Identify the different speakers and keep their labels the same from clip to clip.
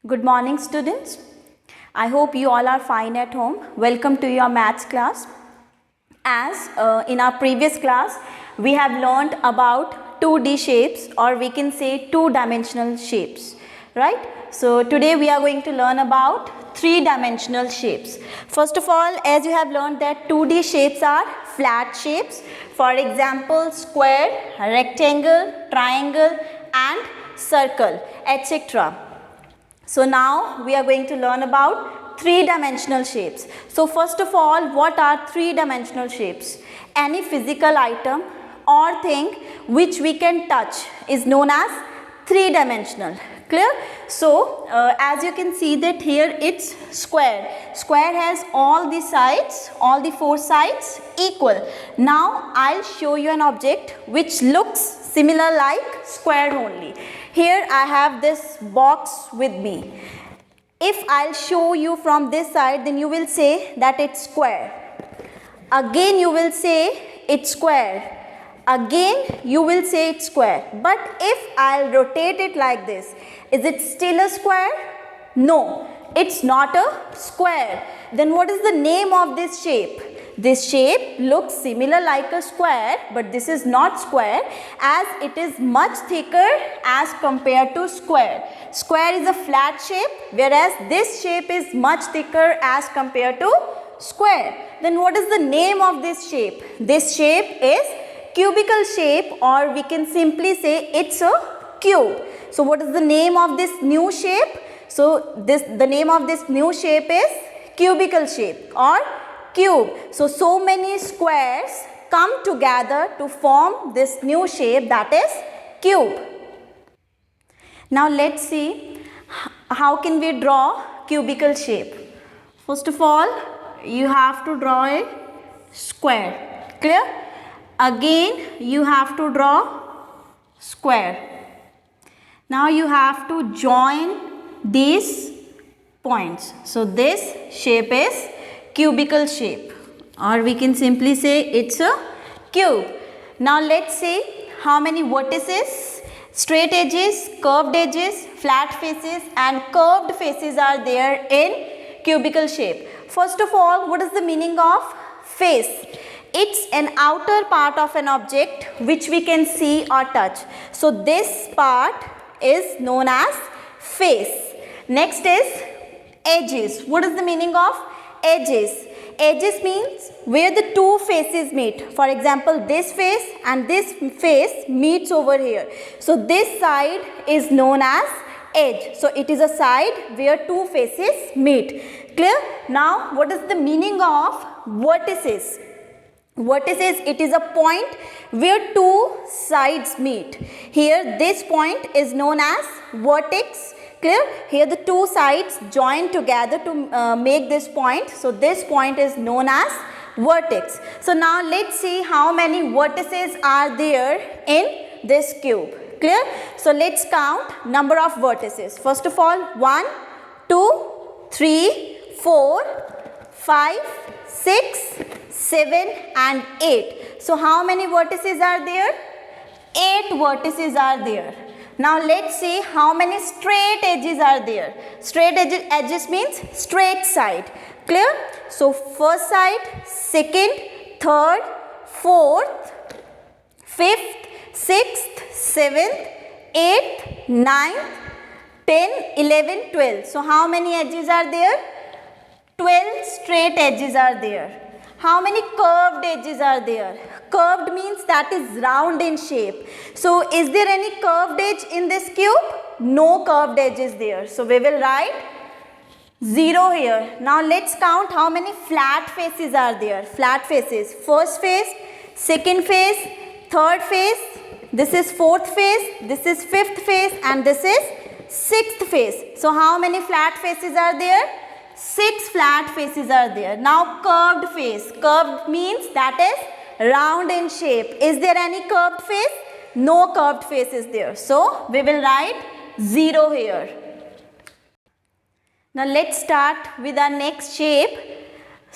Speaker 1: Good morning, students. I hope you all are fine at home. Welcome to your maths class. As in our previous class, we have learned about 2D shapes, or we can say two-dimensional shapes, right? So today we are going to learn about three-dimensional shapes. First of all, as you have learned that 2D shapes are flat shapes. For example, square, rectangle, triangle and circle, etc. So now we are going to learn about three-dimensional shapes. So first of all, what are three-dimensional shapes? Any physical item or thing which we can touch is known as three-dimensional. Clear? So as you can see that here it's square. Square has all the sides, all the four sides equal. Now I'll show you an object which looks similar like square only. Here I have this box with me. If I'll show you from this side, then you will say that it's square. Again you will say it's square. Again you will say it's square. But if I'll rotate it like this, is it still a square? No, it's not a square. Then what is the name of this shape? This shape looks similar like a square, but this is not square as it is much thicker as compared to square. Square is a flat shape, whereas this shape is much thicker as compared to square. Then what is the name of this shape? This shape is cubical shape, or we can simply say it's a cube. So what is the name of this new shape? So the name of this new shape is cubical shape or cube. So many squares come together to form this new shape, that is cube. Now let's see how can we draw cubical shape. First of all, you have to draw a square. Clear? Again you have to draw square. Now you have to join these points. So this shape is cubical shape, or we can simply say it's a cube. Now let's see how many vertices, straight edges, curved edges, flat faces and curved faces are there in cubical shape. First of all, what is the meaning of face? It's an outer part of an object which we can see or touch. So this part is known as face. Next is edges. What is the meaning of edges? Edges means where the two faces meet. For example, this face and this face meets over here. So this side is known as edge. So it is a side where two faces meet. Clear? Now what is the meaning of vertices? Vertices, it is a point where two sides meet. Here this point is known as vertex. Clear? Here the two sides join together to make this point. So this point is known as vertex. So now let's see how many vertices are there in this cube. Clear? So let's count number of vertices. First of all, 1, 2, 3, 4, 5, 6, 7 and 8. So how many vertices are there? 8 vertices are there. Now let's see how many straight edges are there. Straight edges means straight side. Clear? So first side, second, third, fourth, fifth, sixth, seventh, eighth, ninth, 10, 11, 12. So how many edges are there? 12 straight edges are there. How many curved edges are there? Curved means that is round in shape. So is there any curved edge in this cube? No curved edge is there. So we will write 0 here. Now let's count how many flat faces are there. Flat faces. First face, second face, third face. This is fourth face. This is fifth face and this is sixth face. So how many flat faces are there? 6 flat faces are there. Now curved face. Curved means that is round in shape. Is there any curved face? No curved face is there. So we will write 0 here. Now let's start with our next shape.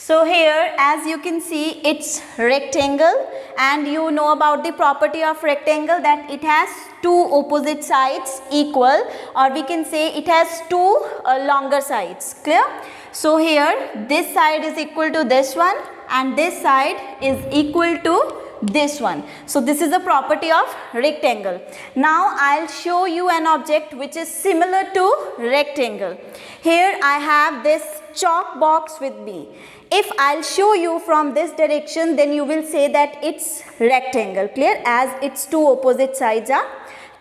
Speaker 1: So here, as you can see, it's rectangle, and you know about the property of rectangle, that it has two opposite sides equal, or we can say it has two longer sides. Clear? So here, this side is equal to this one, and this side is equal to this one. So this is the property of rectangle. Now I'll show you an object which is similar to rectangle. Here I have this chalk box with me. If I'll show you from this direction, then you will say that it's rectangle. Clear? As its two opposite sides are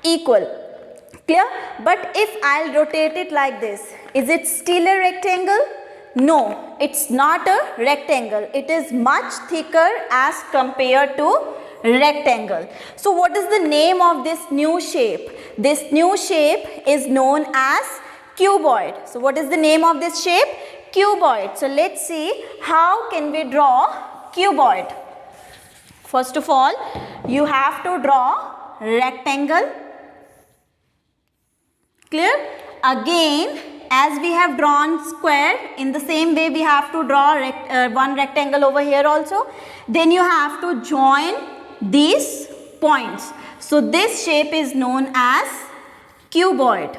Speaker 1: equal. Clear? But if I'll rotate it like this, is it still a rectangle? No, it's not a rectangle. It is much thicker as compared to rectangle. So what is the name of this new shape? This new shape is known as cuboid. So what is the name of this shape? Cuboid. So let's see how can we draw cuboid. First of all, you have to draw rectangle. Clear? Again, as we have drawn square, in the same way we have to draw one rectangle over here also. Then you have to join these points. So this shape is known as cuboid.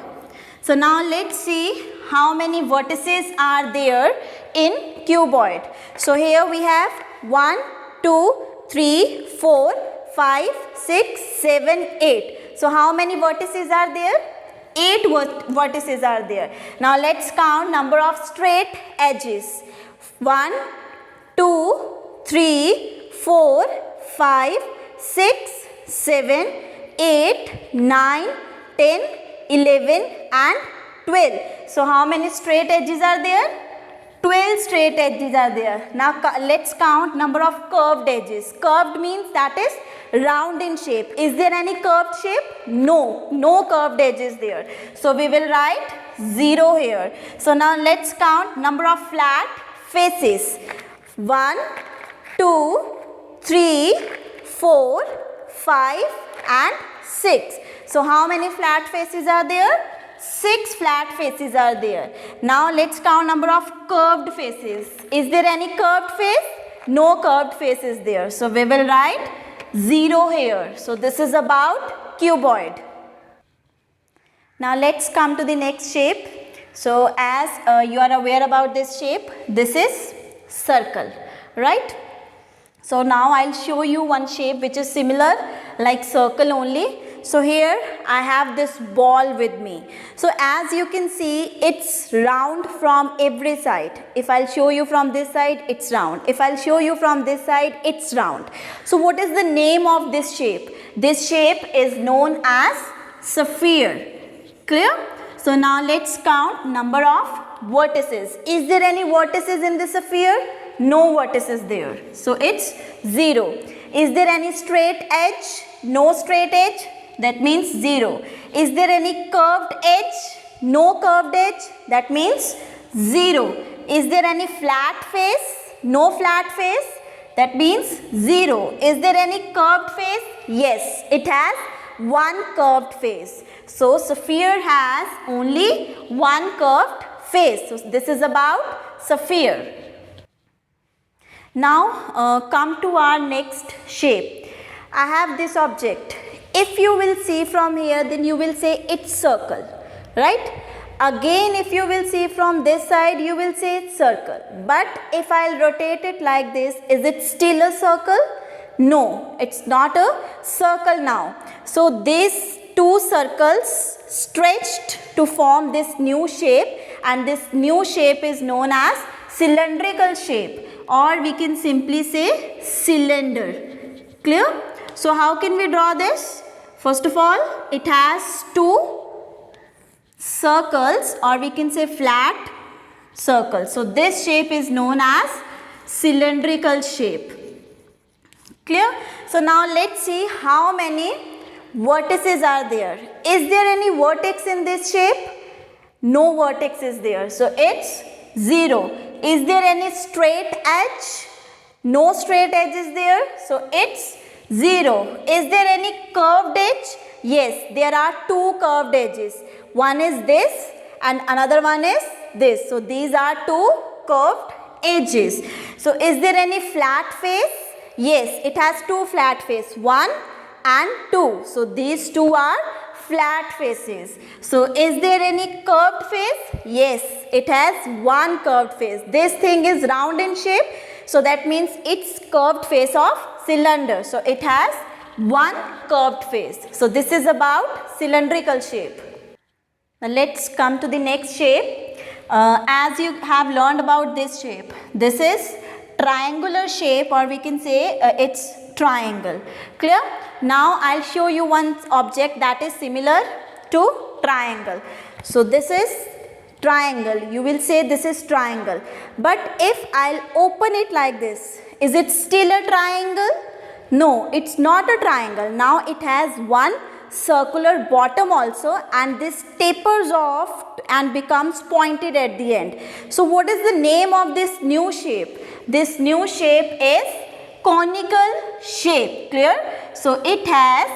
Speaker 1: So now let's see how many vertices are there in cuboid. So here we have 1, 2, 3, 4, 5, 6, 7, 8. So how many vertices are there? 8 vertices are there. Now let's count number of straight edges. 1, 2, 3, 4, 5, 6, 7, 8, 9, 10, 11 and 12. So how many straight edges are there? 12 straight edges are there. Now let's count number of curved edges. Curved means that is round in shape. Is there any curved shape? No, no curved edges there. So we will write 0 here. So now let's count number of flat faces. 1, 2, 3, 4, 5 and 6. So how many flat faces are there? 6 flat faces are there. Now let's count number of curved faces. Is there any curved face? No curved face is there. So we will write 0 here. So this is about cuboid. Now let's come to the next shape. So as you are aware about this shape, this is circle, right? So now I'll show you one shape which is similar like circle only. So here I have this ball with me. So as you can see, it's round from every side. If I'll show you from this side, it's round. If I'll show you from this side, it's round. So what is the name of this shape? This shape is known as sphere. Clear? So now let's count number of vertices. Is there any vertices in this sphere? No vertices there. So it's 0. Is there any straight edge? No straight edge. That means 0. Is there any curved edge? No curved edge. That means 0. Is there any flat face? No flat face. That means 0. Is there any curved face? Yes, it has one curved face. So sphere has only one curved face. So this is about sphere. Now come to our next shape. I have this object. If you will see from here, then you will say it's circle, right? Again, if you will see from this side, you will say it's circle. But if I'll rotate it like this, is it still a circle? No, it's not a circle now. So these two circles stretched to form this new shape, and this new shape is known as cylindrical shape, or we can simply say cylinder. Clear? So how can we draw this? First of all, it has two circles, or we can say flat circles. So this shape is known as cylindrical shape. Clear? So now let's see how many vertices are there. Is there any vertex in this shape? No vertex is there. So it's 0. Is there any straight edge? No straight edge is there. So it's 0. Is there any curved edge? Yes, there are two curved edges. One is this and another one is this. So these are two curved edges. So is there any flat face? Yes, it has two flat face, 1 and 2. So these two are flat faces. So is there any curved face? Yes, it has one curved face. This thing is round in shape, so that means it's curved face of cylinder. So it has one curved face. So this is about cylindrical shape. Now let's come to the next shape. As you have learned about this shape, this is triangular shape, or we can say it's triangle. Clear? Now I'll show you one object that is similar to triangle. So this is triangle. You will say this is triangle. But if I'll open it like this, is it still a triangle? No, it's not a triangle. Now it has one circular bottom also, and this tapers off and becomes pointed at the end. So what is the name of this new shape? This new shape is conical shape. Clear? So it has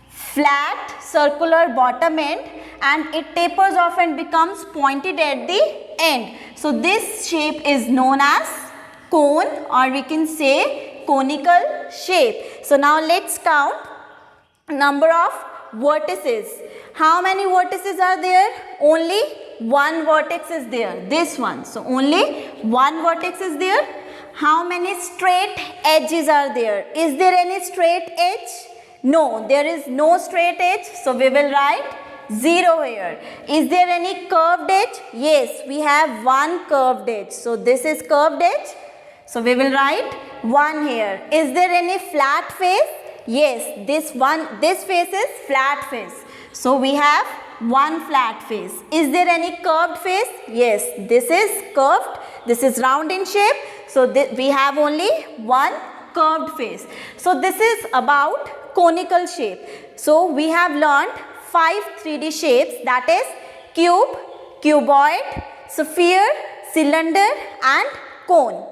Speaker 1: flat circular bottom end and it tapers off and becomes pointed at the end. So this shape is known as cone, or we can say conical shape. So now let's count number of vertices. How many vertices are there? Only one vertex is there, this one. So only one vertex is there. How many straight edges are there? Is there any straight edge? No, there is no straight edge. So we will write 0 here. Is there any curved edge? Yes, we have one curved edge. So this is curved edge. So we will write 1 here. Is there any flat face? Yes, this face is flat face. So we have one flat face. Is there any curved face? Yes, this is curved. This is round in shape. So we have only one curved face. So this is about conical shape. So we have learned 5 3D shapes, that is cube, cuboid, sphere, cylinder and cone.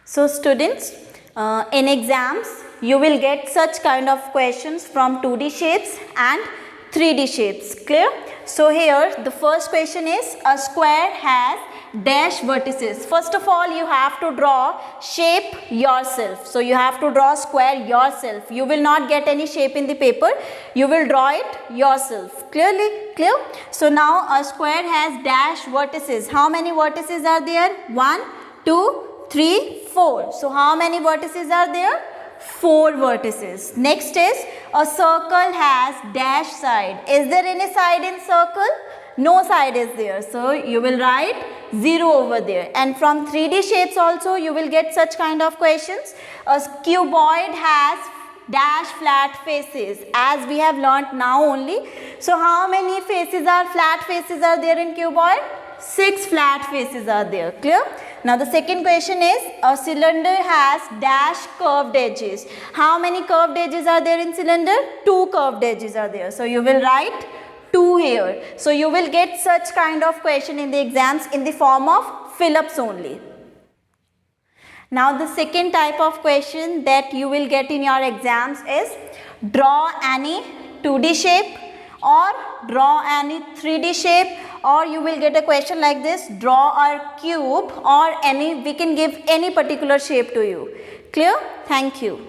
Speaker 1: So students, in exams you will get such kind of questions from 2D shapes and 3D shapes. Clear? So here the first question is, a square has dash vertices. First of all, you have to draw shape yourself. So you have to draw square yourself. You will not get any shape in the paper. You will draw it yourself. Clearly? Clear? So now a square has dash vertices. How many vertices are there? 1, 2, 3, 4. So how many vertices are there? 4 vertices. Next is, a circle has dash side. Is there any side in circle? No side is there. So you will write 0 over there. And from 3D shapes also you will get such kind of questions. A cuboid has dash flat faces, as we have learnt now only. So how many faces are flat faces are there in cuboid? 6 flat faces are there. Clear? Now the second question is, a cylinder has dash curved edges. How many curved edges are there in cylinder? 2 curved edges are there. So you will write 2 here. So you will get such kind of question in the exams in the form of fill-ups only. Now the second type of question that you will get in your exams is, draw any 2D shape or draw any 3D shape, or you will get a question like this, draw a cube, or we can give any particular shape to you. Clear? Thank you.